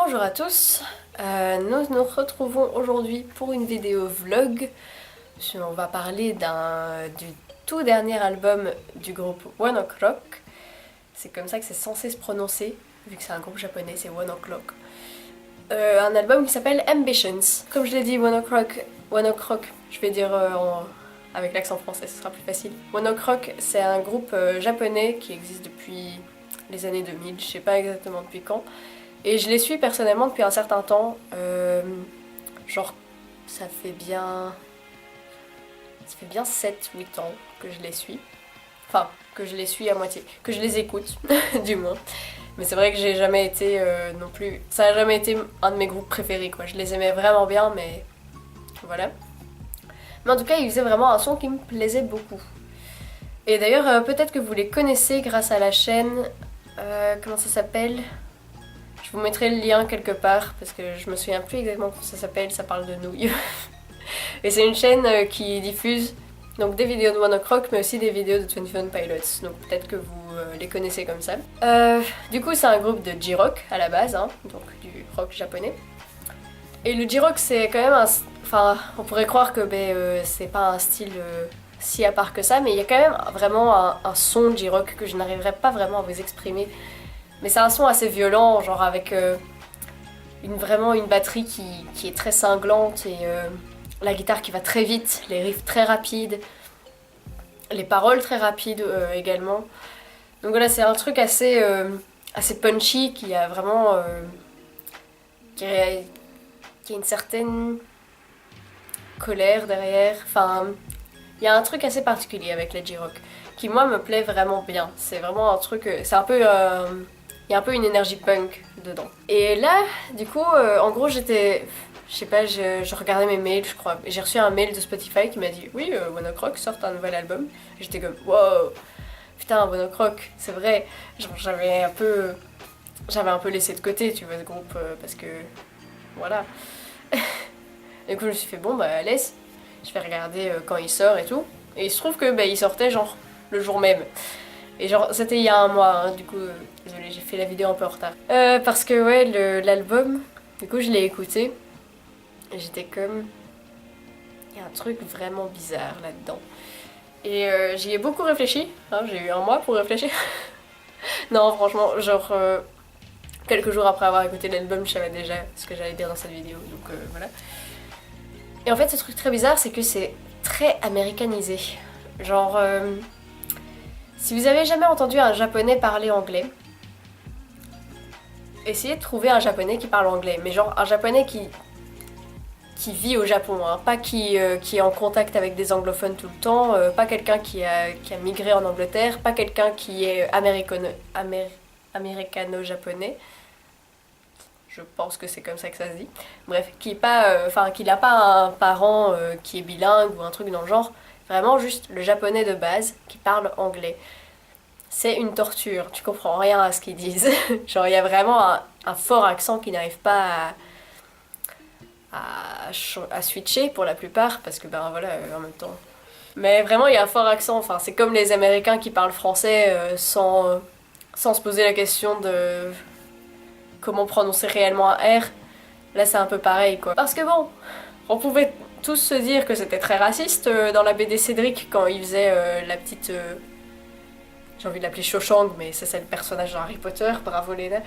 Bonjour à tous, nous nous retrouvons aujourd'hui pour une vidéo vlog. On va parler du tout dernier album du groupe One O'Clock. C'est comme ça que c'est censé se prononcer, vu que c'est un groupe japonais, c'est One O'Clock. Un album qui s'appelle Ambitions. Comme je l'ai dit, One O'Clock, je vais dire avec l'accent français, ce sera plus facile. One O'Clock, c'est un groupe japonais qui existe depuis les années 2000, je sais pas exactement depuis quand. Et je les suis personnellement depuis un certain temps, genre ça fait bien 7-8 ans que je les suis. Enfin, que je les suis à moitié, que je les écoute, du moins. Mais c'est vrai que j'ai jamais été non plus... Ça a jamais été un de mes groupes préférés, quoi. Je les aimais vraiment bien, mais voilà. Mais en tout cas, ils faisaient vraiment un son qui me plaisait beaucoup. Et d'ailleurs, peut-être que vous les connaissez grâce à la chaîne... comment ça s'appelle ? Je vous mettrai le lien quelque part, parce que je me souviens plus exactement comment ça s'appelle, ça parle de nouilles. Et c'est une chaîne qui diffuse donc des vidéos de One O'Clock, mais aussi des vidéos de 21 Pilots, donc peut-être que vous les connaissez comme ça. Du coup, c'est un groupe de J-Rock à la base, hein, donc du rock japonais. Et le J-Rock, c'est quand même un... Enfin, on pourrait croire que c'est pas un style si à part que ça, mais il y a quand même vraiment un son J-Rock que je n'arriverai pas vraiment à vous exprimer. Mais c'est un son assez violent, genre avec vraiment une batterie qui est très cinglante et la guitare qui va très vite, les riffs très rapides, les paroles très rapides également. Donc voilà, c'est un truc assez punchy qui a vraiment... qui a une certaine colère derrière. Enfin, il y a un truc assez particulier avec la J-Rock qui moi me plaît vraiment bien. C'est vraiment un truc... c'est un peu... il y a un peu une énergie punk dedans. Et là, du coup, en gros, j'étais... Je sais pas, je regardais mes mails, je crois. Et j'ai reçu un mail de Spotify qui m'a dit « Oui, One O'Clock sort un nouvel album. » J'étais comme « Wow, putain, One O'Clock, c'est vrai. » Genre, j'avais un peu laissé de côté, tu vois, ce groupe, parce que... Voilà. Et du coup, je me suis fait « Bon, bah, laisse. Je vais regarder quand il sort et tout. » Et il se trouve que il sortait, genre, le jour même. Et genre, c'était il y a un mois, hein, du coup, désolée, j'ai fait la vidéo un peu en retard. Parce que, ouais, l'album, du coup, je l'ai écouté. Et j'étais comme... Il y a un truc vraiment bizarre là-dedans. Et j'y ai beaucoup réfléchi, hein, j'ai eu un mois pour réfléchir. Non, franchement, genre... quelques jours après avoir écouté l'album, je savais déjà ce que j'allais dire dans cette vidéo, donc voilà. Et en fait, ce truc très bizarre, c'est que c'est très américanisé. Genre... si vous avez jamais entendu un japonais parler anglais, essayez de trouver un japonais qui parle anglais, mais genre un japonais qui vit au Japon, hein, pas qui est en contact avec des anglophones tout le temps, pas quelqu'un qui a migré en Angleterre, pas quelqu'un qui est américano-japonais. Je pense que c'est comme ça que ça se dit. Bref, qui n'a pas un parent qui est bilingue ou un truc dans le genre. Vraiment juste le japonais de base qui parle anglais. C'est une torture, tu comprends rien à ce qu'ils disent. Genre il y a vraiment un fort accent qui n'arrive pas à switcher pour la plupart, parce que ben voilà, en même temps. Mais vraiment il y a un fort accent, enfin c'est comme les Américains qui parlent français sans se poser la question de comment prononcer réellement un R. Là c'est un peu pareil quoi. Parce que bon, on pouvait tous se dire que c'était très raciste dans la BD Cédric quand il faisait la petite... j'ai envie de l'appeler Cho-Chang, mais ça c'est le personnage de Harry Potter, bravo Léna.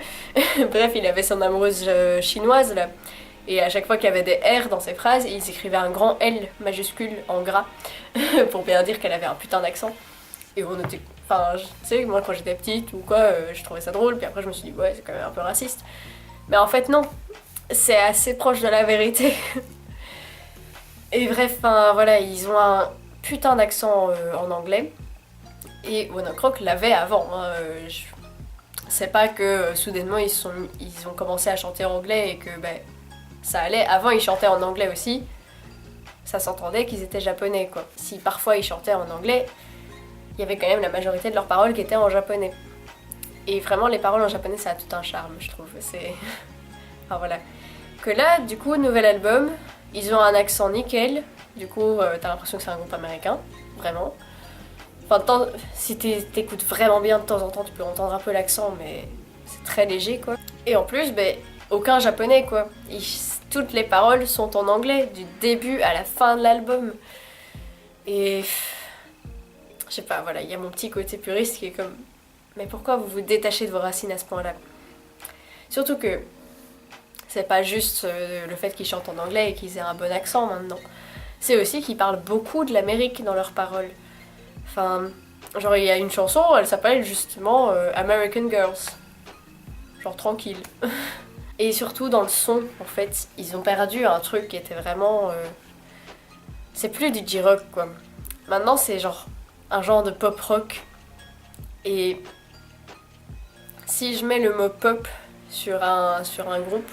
Bref, il avait son amoureuse chinoise là. Et à chaque fois qu'il y avait des R dans ses phrases, ils écrivaient un grand L majuscule en gras pour bien dire qu'elle avait un putain d'accent. Et on était... Enfin, tu sais, moi quand j'étais petite ou quoi, je trouvais ça drôle, puis après je me suis dit ouais, c'est quand même un peu raciste. Mais en fait non, c'est assez proche de la vérité. Et bref, voilà, ils ont un putain d'accent en anglais. Et One O'Clock l'avait avant. Hein. C'est pas que soudainement ils ont commencé à chanter en anglais et que ça allait. Avant ils chantaient en anglais aussi. Ça s'entendait qu'ils étaient japonais quoi. Si parfois ils chantaient en anglais, il y avait quand même la majorité de leurs paroles qui étaient en japonais. Et vraiment les paroles en japonais ça a tout un charme je trouve. C'est... enfin voilà. Que là du coup nouvel album, ils ont un accent nickel. Du coup t'as l'impression que c'est un groupe américain. Vraiment. Enfin, si t'écoutes vraiment bien de temps en temps, tu peux entendre un peu l'accent, mais c'est très léger quoi. Et en plus, aucun japonais quoi. Toutes les paroles sont en anglais, du début à la fin de l'album. Et je sais pas, voilà, il y a mon petit côté puriste qui est comme mais pourquoi vous vous détachez de vos racines à ce point-là? Surtout que c'est pas juste le fait qu'ils chantent en anglais et qu'ils aient un bon accent maintenant. C'est aussi qu'ils parlent beaucoup de l'Amérique dans leurs paroles. Enfin, genre il y a une chanson, elle s'appelle justement American Girls. Genre tranquille. Et surtout dans le son, en fait, ils ont perdu un truc qui était vraiment... C'est plus du J-rock quoi. Maintenant c'est genre un genre de pop rock. Et si je mets le mot pop sur un groupe,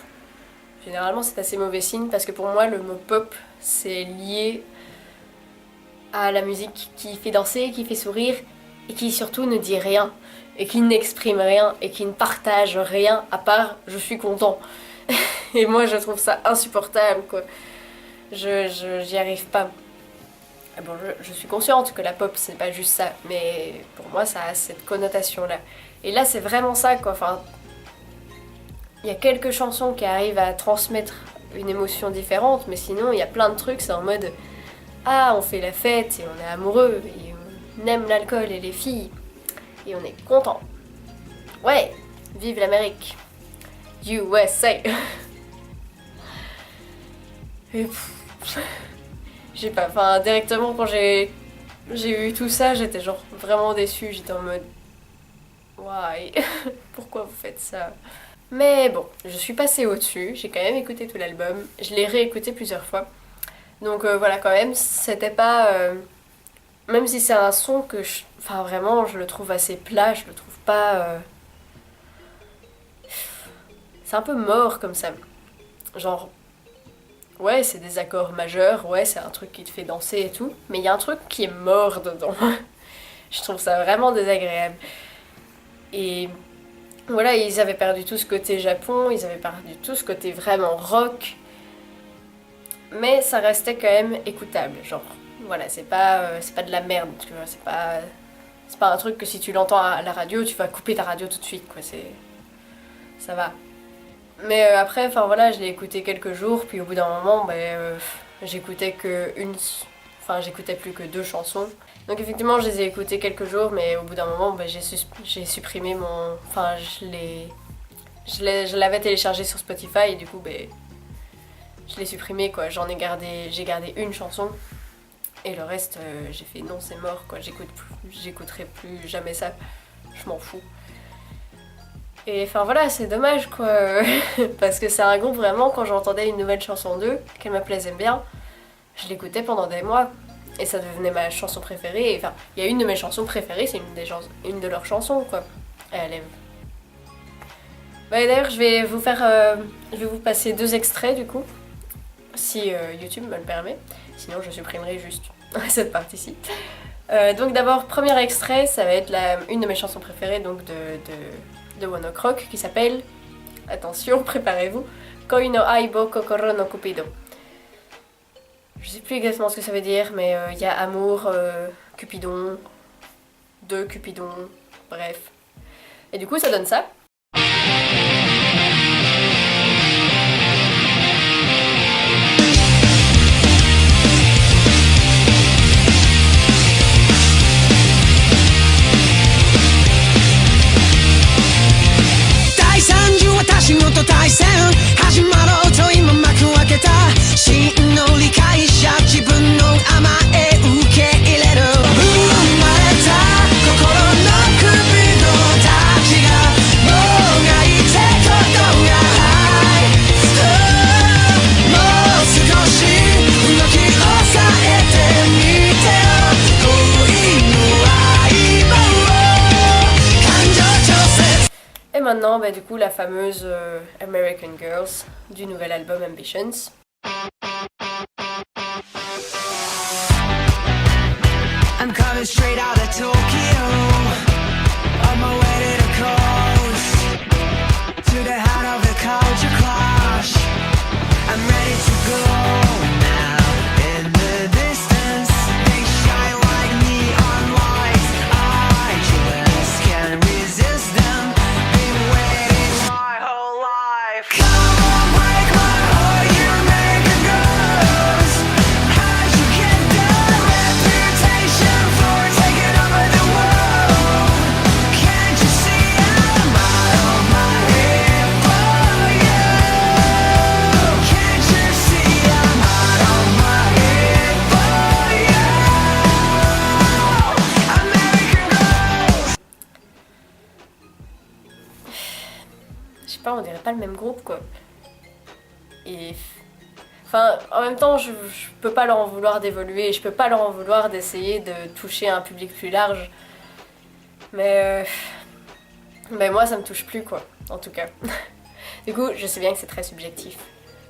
généralement c'est assez mauvais signe parce que pour moi le mot pop c'est lié à la musique qui fait danser, qui fait sourire et qui surtout ne dit rien et qui n'exprime rien et qui ne partage rien à part je suis content. Et moi je trouve ça insupportable quoi. J'y arrive pas. Bon, je suis consciente que la pop c'est pas juste ça, mais pour moi ça a cette connotation là. Et là c'est vraiment ça quoi. Enfin, il y a quelques chansons qui arrivent à transmettre une émotion différente, mais sinon il y a plein de trucs, c'est en mode ah on fait la fête et on est amoureux et on aime l'alcool et les filles et on est content. Ouais, vive l'Amérique, USA. Et j'ai pas, enfin directement quand j'ai eu tout ça, j'étais genre vraiment déçue, j'étais en mode why, pourquoi vous faites ça? Mais bon, je suis passée au-dessus, j'ai quand même écouté tout l'album, je l'ai réécouté plusieurs fois. Donc voilà quand même, c'était pas... même si c'est un son que enfin vraiment je le trouve assez plat, je le trouve pas... C'est un peu mort comme ça. Genre... Ouais, c'est des accords majeurs, ouais, c'est un truc qui te fait danser et tout, mais il y a un truc qui est mort dedans. Je trouve ça vraiment désagréable. Et voilà, ils avaient perdu tout ce côté Japon, ils avaient perdu tout ce côté vraiment rock, mais ça restait quand même écoutable, genre, voilà, c'est pas de la merde, tu vois, c'est pas un truc que si tu l'entends à la radio, tu vas couper ta radio tout de suite, quoi, ça va. Mais après, enfin voilà, je l'ai écouté quelques jours, puis au bout d'un moment, j'écoutais j'écoutais plus que 2 chansons. Donc effectivement, je les ai écoutées quelques jours, mais au bout d'un moment, j'ai supprimé mon... Enfin, je l'avais téléchargé sur Spotify et du coup, je l'ai supprimé, quoi. J'ai gardé une chanson et le reste, j'ai fait non, c'est mort, quoi. J'écouterai plus jamais ça. Je m'en fous. Et enfin voilà, c'est dommage quoi, parce que c'est un groupe vraiment, quand j'entendais une nouvelle chanson d'eux, qu'elle me plaisait bien, je l'écoutais pendant des mois, et ça devenait ma chanson préférée, enfin, il y a une de mes chansons préférées, c'est une de leurs chansons quoi, et elle est... D'ailleurs je vais vous passer 2 extraits du coup, si YouTube me le permet, sinon je supprimerai juste cette partie-ci. Donc d'abord, premier extrait, ça va être une de mes chansons préférées, donc de One Ok Rock, qui s'appelle, attention, préparez-vous, Koi no Aibo Kokoro no Cupido. Je sais plus exactement ce que ça veut dire, mais il y a amour, Cupidon, de Cupidon, bref. Et du coup, ça donne ça. 仕事対戦始まろうと今幕開けた真の理解者自分の甘え受け入れる生まれた心の首のたちがもがいてことがもう少し動き抑えてみてよ恋の相棒感情調節 Et maintenant, du coup, la fameuse American Girls du nouvel album Ambitions. I'm coming straight out of Tokyo, on my way to the coast, to the heart of the culture clash. I'm ready to go now. In the distance, they shine like neon lights. I just can't resist them. Been waiting my whole life. Come Je sais pas, on dirait pas le même groupe quoi. Et enfin, en même temps, je peux pas leur en vouloir d'évoluer, je peux pas leur en vouloir d'essayer de toucher un public plus large. Mais moi ça me touche plus quoi, en tout cas. Du coup, je sais bien que c'est très subjectif.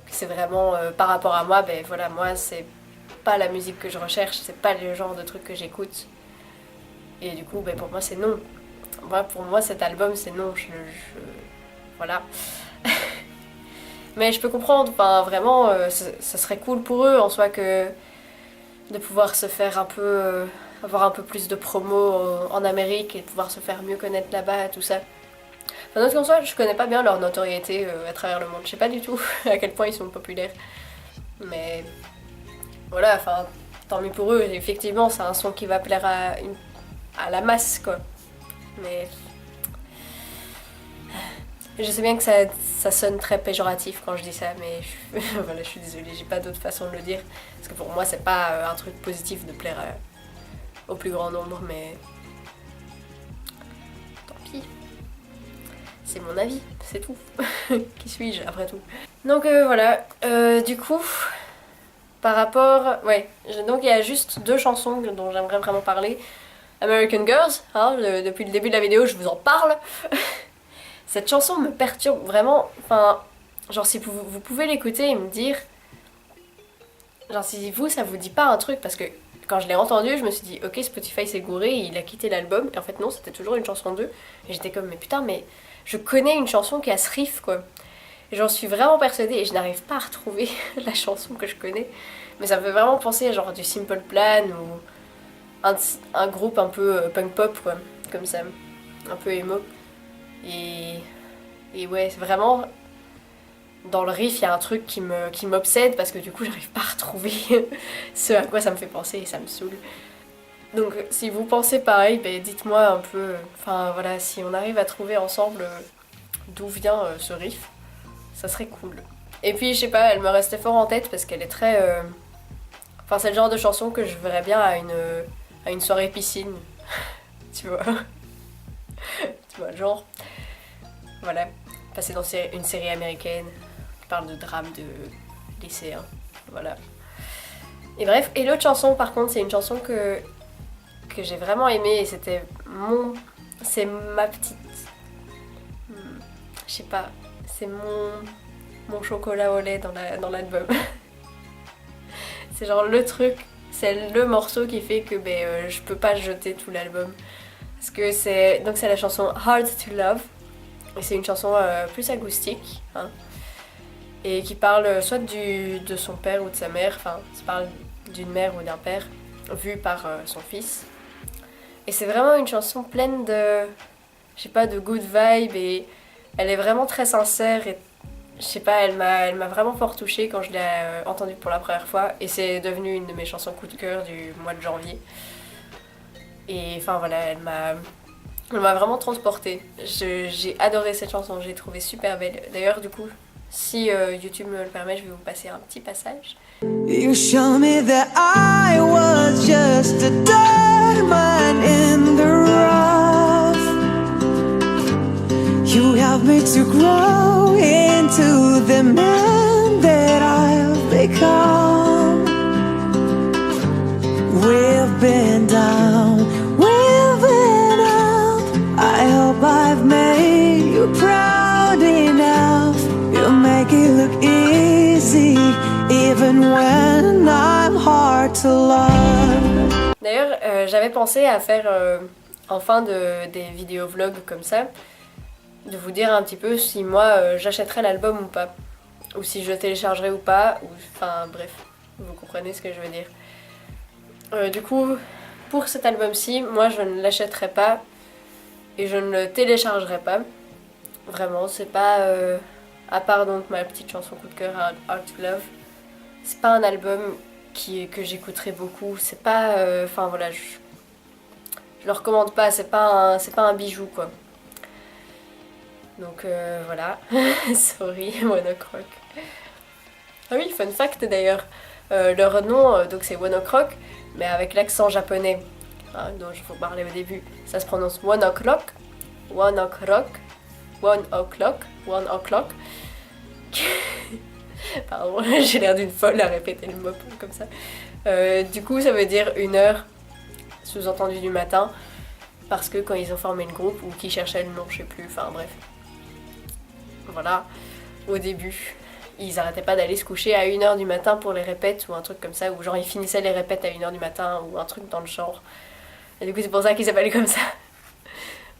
Que c'est vraiment par rapport à moi, ben voilà, moi c'est pas la musique que je recherche, c'est pas le genre de truc que j'écoute. Et du coup, ben pour moi c'est non. Pour moi cet album c'est non, voilà. Mais je peux comprendre, enfin vraiment, ça serait cool pour eux en soi que de pouvoir se faire un peu, avoir un peu plus de promo en Amérique et de pouvoir se faire mieux connaître là-bas, tout ça. Enfin, d'autre qu'en soi, je connais pas bien leur notoriété à travers le monde, je sais pas du tout à quel point ils sont populaires. Mais voilà, enfin, tant mieux pour eux, effectivement, c'est un son qui va plaire à la masse, quoi. Mais je sais bien que ça sonne très péjoratif quand je dis ça, mais voilà, je suis désolée, j'ai pas d'autre façon de le dire. Parce que pour moi, c'est pas un truc positif de plaire au plus grand nombre, mais tant pis. C'est mon avis, c'est tout. Qui suis-je après tout? Donc voilà, du coup, par rapport... Ouais, donc il y a juste 2 chansons dont j'aimerais vraiment parler. American Girls, hein, depuis le début de la vidéo, je vous en parle. Cette chanson me perturbe vraiment, enfin, genre si vous pouvez l'écouter et me dire, genre si vous ça vous dit pas un truc, parce que quand je l'ai entendu je me suis dit ok Spotify s'est gouré, il a quitté l'album, et en fait non, c'était toujours une chanson d'eux, et j'étais comme mais putain mais je connais une chanson qui a ce riff quoi, et j'en suis vraiment persuadée et je n'arrive pas à retrouver la chanson que je connais, mais ça me fait vraiment penser à genre du Simple Plan ou un groupe un peu punk pop quoi, comme ça, un peu emo. Et ouais, vraiment, dans le riff, il y a un truc qui m'obsède parce que du coup, j'arrive pas à retrouver ce à quoi ça me fait penser et ça me saoule. Donc, si vous pensez pareil, ben, dites-moi un peu, enfin voilà, si on arrive à trouver ensemble d'où vient ce riff, ça serait cool. Et puis, je sais pas, elle me restait fort en tête parce qu'elle est très... Enfin, c'est le genre de chanson que je verrais bien à une soirée piscine, tu vois. Tu vois, genre... Voilà, passé dans une série américaine qui parle de drame de lycéens, voilà. Et bref, et l'autre chanson par contre, c'est une chanson que j'ai vraiment aimée et c'est ma petite... Je sais pas, c'est mon chocolat au lait dans l'album. C'est genre le truc, c'est le morceau qui fait que je peux pas jeter tout l'album. Parce que c'est la chanson Hard to Love. Et c'est une chanson plus acoustique, hein, et qui parle soit de son père ou de sa mère, enfin, ça parle d'une mère ou d'un père, vu par son fils. Et c'est vraiment une chanson pleine de, je sais pas, de good vibes, et elle est vraiment très sincère, et je sais pas, elle m'a vraiment fort touchée quand je l'ai entendue pour la première fois, et c'est devenu une de mes chansons coup de cœur du mois de janvier. Et enfin voilà, elle m'a vraiment transportée. J'ai adoré cette chanson, j'ai trouvé super belle. D'ailleurs, du coup, si YouTube me le permet, je vais vous passer un petit passage. You show me that I was just a diamond in the rough. You helped me to grow into the man that I've become. We've been down, we've been up. I hope I've made you proud enough. You make it look easy, even when I'm hard to love. D'ailleurs, j'avais pensé à faire en fin des vidéos vlogs comme ça, de vous dire un petit peu si moi j'achèterais l'album ou pas, ou si je le téléchargerais ou pas, ou enfin bref, vous comprenez ce que je veux dire. Du coup, pour cet album-ci, moi je ne l'achèterai pas et je ne le téléchargerai pas. Vraiment, c'est pas à part donc ma petite chanson coup de cœur Art to Love, c'est pas un album que j'écouterai beaucoup. C'est pas. Enfin voilà, je le recommande pas, c'est pas un bijou quoi. Donc voilà, sorry, One Ok Rock. Ah oui, fun fact d'ailleurs, leur nom donc c'est One Ok Rock, mais avec l'accent japonais dont il faut parler au début. Ça se prononce One O'Clock, One Ok Rock, One O'Clock, One O'Clock. Pardon, j'ai l'air d'une folle à répéter le mot comme ça. Du coup, ça veut dire 1 heure, sous-entendu du matin, parce que quand ils ont formé le groupe, ou qu'ils cherchaient le nom, je sais plus, enfin bref. Voilà, au début, ils arrêtaient pas d'aller se coucher à 1 heure du matin pour les répètes, ou un truc comme ça, ou genre ils finissaient les répètes à 1 heure du matin, ou un truc dans le genre. Et du coup, c'est pour ça qu'ils s'appellent comme ça.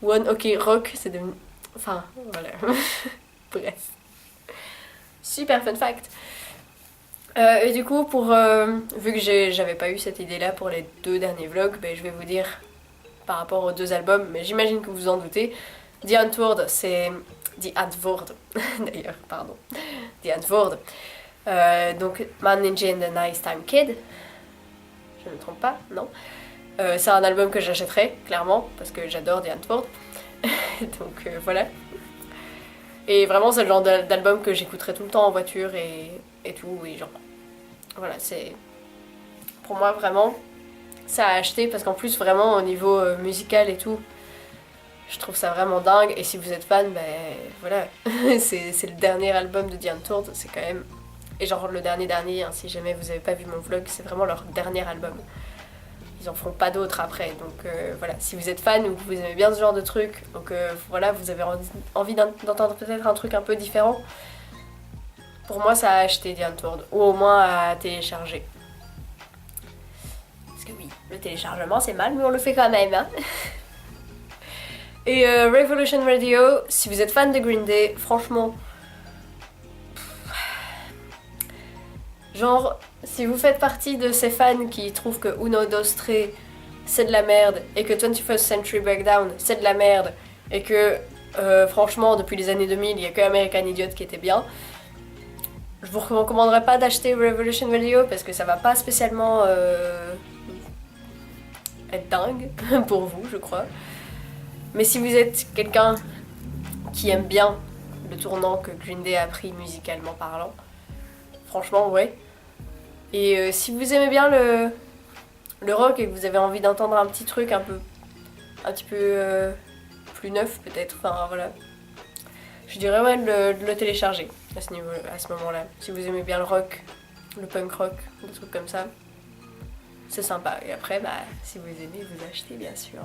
One Ok Rock, c'est devenu. Enfin, voilà. Bref. Super fun fact. Et du coup, vu que j'avais pas eu cette idée-là pour les 2 derniers vlogs, ben, je vais vous dire par rapport aux 2 albums, mais j'imagine que vous en doutez. The Antwoord, c'est. The Antwoord, d'ailleurs, pardon. The Antwoord. Donc, Man Ninja and the Nice Time Kid. Je ne me trompe pas, non. C'est un album que j'achèterais, clairement, parce que j'adore The Antwoord. Donc voilà. Et vraiment, c'est le genre d'album que j'écouterais tout le temps en voiture et tout. Et genre, voilà, c'est. Pour moi, vraiment, ça à acheter parce qu'en plus, vraiment, au niveau musical et tout, je trouve ça vraiment dingue. Et si vous êtes fan, ben voilà. c'est le dernier album de The Antwoord, c'est quand même. Et genre, le dernier, hein, si jamais vous avez pas vu mon vlog, c'est vraiment leur dernier album. Ils en feront pas d'autres après. Donc voilà, si vous êtes fan ou que vous aimez bien ce genre de truc, donc voilà, vous avez envie d'entendre peut-être un truc un peu différent, pour moi ça a acheté The Antwoord, ou au moins à télécharger. Parce que oui, le téléchargement c'est mal, mais on le fait quand même. Hein. Et Revolution Radio, si vous êtes fan de Green Day, franchement, genre, si vous faites partie de ces fans qui trouvent que Uno Dos Tre c'est de la merde et que 21st Century Breakdown c'est de la merde et que franchement depuis les années 2000 il y a que American Idiot qui était bien, je vous recommanderais pas d'acheter Revolution Radio parce que ça va pas spécialement être dingue pour vous je crois. Mais si vous êtes quelqu'un qui aime bien le tournant que Green Day a pris musicalement parlant, franchement ouais. Et si vous aimez bien le rock et que vous avez envie d'entendre un petit truc un petit peu plus neuf peut-être, enfin voilà, je dirais ouais de le télécharger à ce moment-là. Si vous aimez bien le rock, le punk rock, des trucs comme ça, c'est sympa. Et après, bah, si vous aimez, vous achetez bien sûr.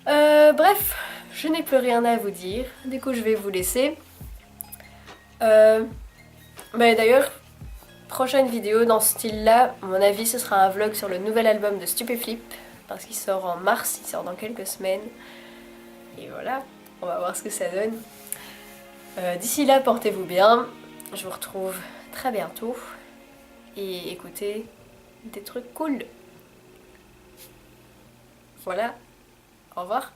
Hein. Bref, je n'ai plus rien à vous dire, du coup je vais vous laisser. Bah, d'ailleurs, prochaine vidéo dans ce style-là, à mon avis, ce sera un vlog sur le nouvel album de Stupeflip, parce qu'il sort en mars, il sort dans quelques semaines. Et voilà, on va voir ce que ça donne. D'ici là, portez-vous bien, je vous retrouve très bientôt, et écoutez des trucs cool. Voilà, au revoir.